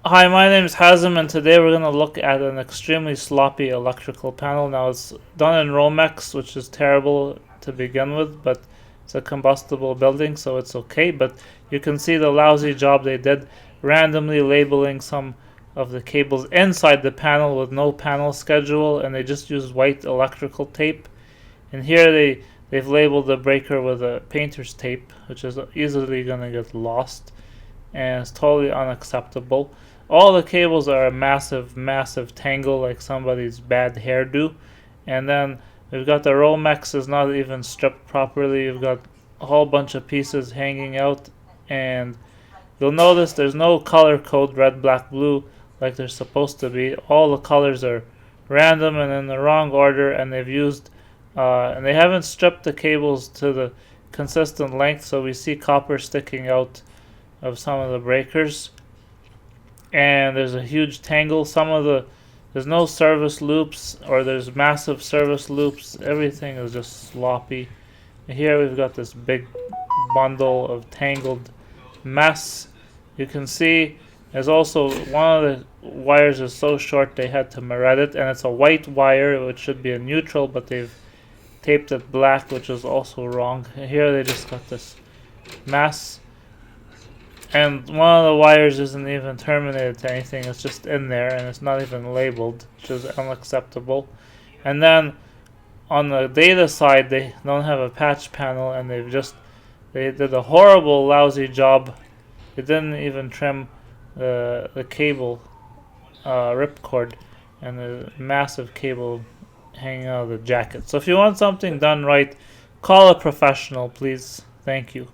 Hi, my name is Hazem, and today we're going to look at an extremely sloppy electrical panel. Now, it's done in Romex, which is terrible to begin with, but it's a combustible building, so it's okay. But you can see the lousy job they did randomly labeling some of the cables inside the panel with no panel schedule, and they just used white electrical tape. And here they've labeled the breaker with a painter's tape, which is easily going to get lost, and it's totally unacceptable. All the cables are a massive tangle, like somebody's bad hairdo. And then we've got the Romex is not even stripped properly. You've got a whole bunch of pieces hanging out, and you'll notice there's no color code red, black, blue like there's supposed to be. All the colors are random and in the wrong order, and they haven't stripped the cables to the consistent length, so we see copper sticking out of some of the breakers, and there's a huge tangle. There's no service loops, or there's massive service loops. Everything is just sloppy. And here we've got this big bundle of tangled mess. You can see there's also one of the wires is so short they had to mirror it, and it's a white wire which should be a neutral, but they've taped it black, which is also wrong. And here they just got this mess, and one of the wires isn't even terminated to anything. It's just in there, and it's not even labeled, which is unacceptable. And then on the data side, they don't have a patch panel, and they did a horrible, lousy job. They didn't even trim the cable ripcord, and the massive cable hanging out of the jacket. So if you want something done right, call a professional, please. Thank you.